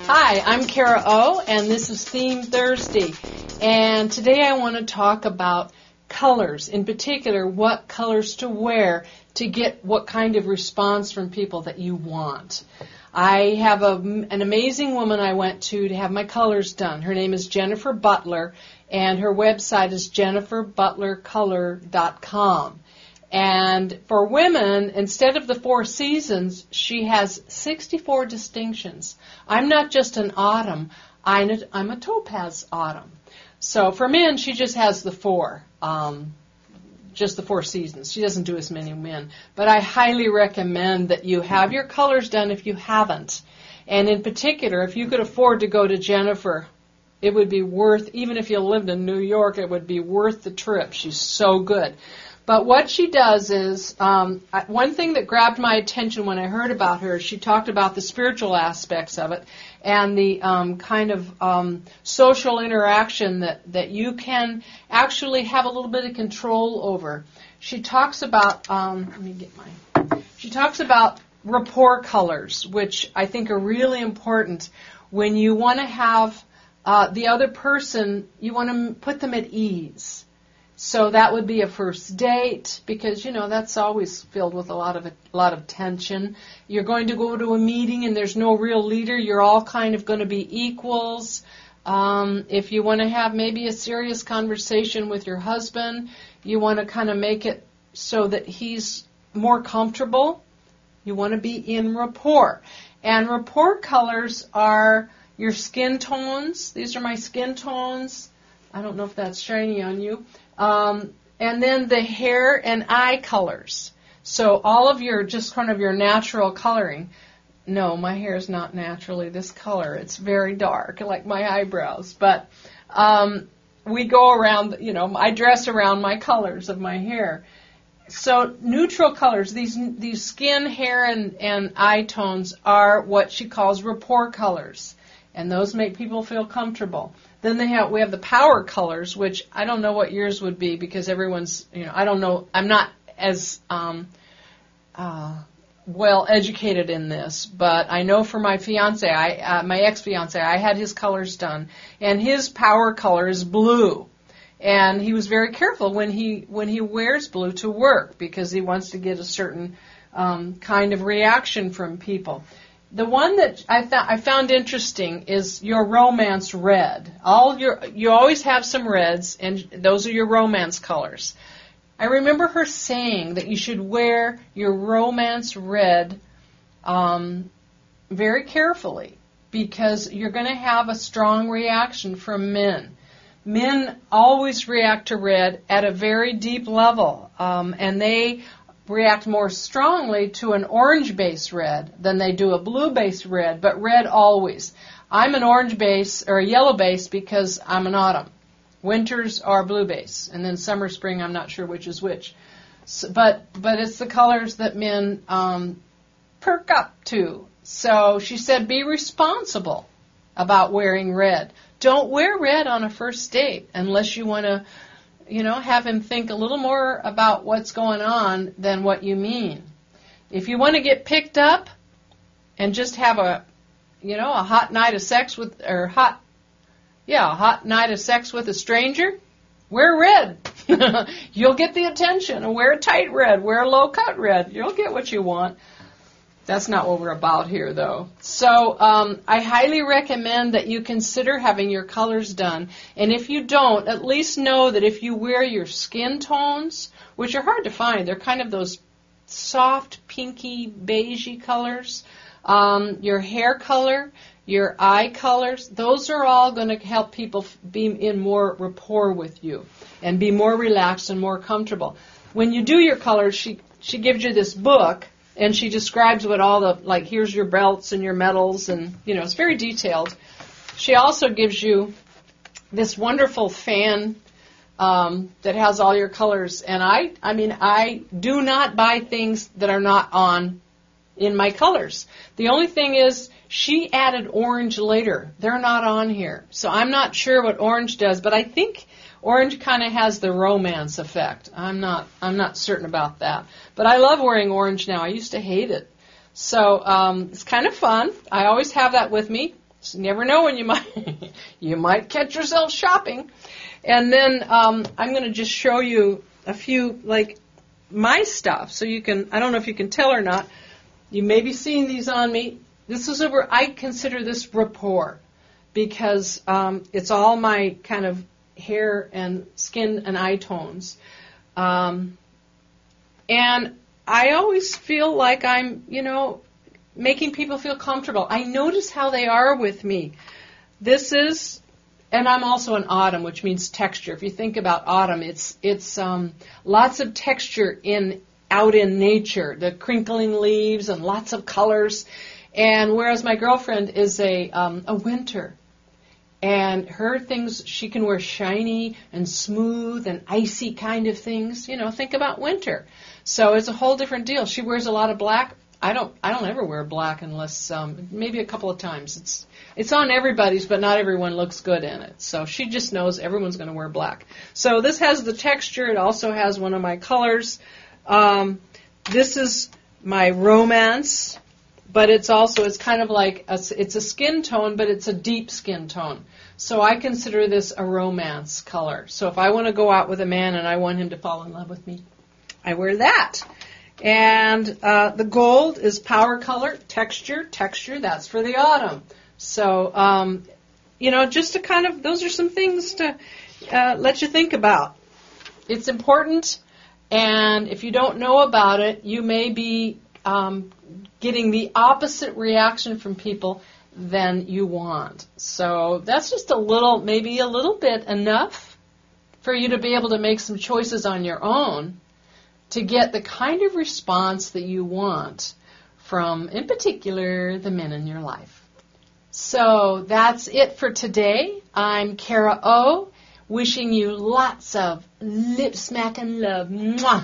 Hi, I'm Kara O, and this is Theme Thursday. And today I want to talk about colors, in particular, what colors to wear to get what kind of response from people that you want. I have an amazing woman I went to have my colors done. Her name is Jennifer Butler, and her website is jenniferbutlercolor.com. And for women, instead of the 4 seasons, she has 64 distinctions. I'm not just an autumn, I'm a topaz autumn. So for men, she just has the 4, just the 4 seasons. She doesn't do as many men. But I highly recommend that you have your colors done if you haven't. And in particular, if you could afford to go to Jennifer, it would be worth, even if you lived in New York, it would be worth the trip. She's so good. But what she does is, one thing that grabbed my attention when I heard about her, she talked about the spiritual aspects of it and the kind of social interaction that you can actually have a little bit of control over. She talks about, she talks about rapport colors, which I think are really important when you want to have the other person, you want to put them at ease. So that would be a first date because, that's always filled with a lot of tension. You're going to go to a meeting and there's no real leader. You're all kind of going to be equals. If you want to have maybe a serious conversation with your husband, you want to kind of make it so that he's more comfortable. You want to be in rapport. And rapport colors are your skin tones. These are my skin tones. I don't know if that's shiny on you. And then the hair and eye colors. So all of your, just kind of your natural coloring. No, my hair is not naturally this color. It's very dark, like my eyebrows. But we go around, I dress around my colors of my hair. So neutral colors, these skin, hair, and eye tones are what she calls rapport colors. And those make people feel comfortable. Then we have the power colors, which I don't know what yours would be because everyone's, I don't know, I'm not as well educated in this, but I know for my fiance, my ex-fiance, I had his colors done, and his power color is blue. And he was very careful when he wears blue to work because he wants to get a certain kind of reaction from people. The one that I found interesting is your romance red. You always have some reds, and those are your romance colors. I remember her saying that you should wear your romance red very carefully because you're going to have a strong reaction from men. Men always react to red at a very deep level, and they react more strongly to an orange-based red than they do a blue-based red, but red always. I'm an orange-base or a yellow-base because I'm an autumn. Winters are blue-base, and then summer, spring, I'm not sure which is which. So, but it's the colors that men perk up to. So she said, be responsible about wearing red. Don't wear red on a first date unless you want to have him think a little more about what's going on than what you mean. If you want to get picked up and just have a hot night of sex with, a hot night of sex with a stranger, wear red. You'll get the attention. And wear a tight red, wear a low cut red. You'll get what you want. That's not what we're about here, though. So I highly recommend that you consider having your colors done. And if you don't, at least know that if you wear your skin tones, which are hard to find, they're kind of those soft, pinky, beigey colors, your hair color, your eye colors, those are all going to help people be in more rapport with you and be more relaxed and more comfortable. When you do your colors, she gives you this book, and she describes what all the, here's your belts and your medals, and, it's very detailed. She also gives you this wonderful fan that has all your colors. And I do not buy things that are not on in my colors. The only thing is she added orange later. They're not on here. So I'm not sure what orange does, but I think orange kind of has the romance effect. I'm not certain about that. But I love wearing orange now. I used to hate it. So it's kind of fun. I always have that with me. You never know when you might catch yourself shopping. And then I'm going to just show you a few, like, my stuff. So you can, I don't know if you can tell or not, you may be seeing these on me. This is I consider this rapport because it's all my kind of hair and skin and eye tones. And I always feel like I'm, making people feel comfortable. I notice how they are with me. And I'm also an autumn, which means texture. If you think about autumn, it's lots of texture out in nature, the crinkling leaves and lots of colors. And whereas my girlfriend is a winter, and her things, she can wear shiny and smooth and icy kind of things. Think about winter. So it's a whole different deal. She wears a lot of black. I don't ever wear black unless maybe a couple of times. It's on everybody's, but not everyone looks good in it. So she just knows everyone's going to wear black. So this has the texture. It also has one of my colors. This is my romance, but it's kind of like it's a skin tone, but it's a deep skin tone. So I consider this a romance color. So if I want to go out with a man and I want him to fall in love with me, I wear that. And the gold is power color, texture, that's for the autumn. So, just to kind of, those are some things to let you think about. It's important, and if you don't know about it, you may be getting the opposite reaction from people than you want. So that's just maybe a little bit enough for you to be able to make some choices on your own to get the kind of response that you want from, in particular, the men in your life. So that's it for today. I'm Kara O, wishing you lots of lip smack and love. Mwah!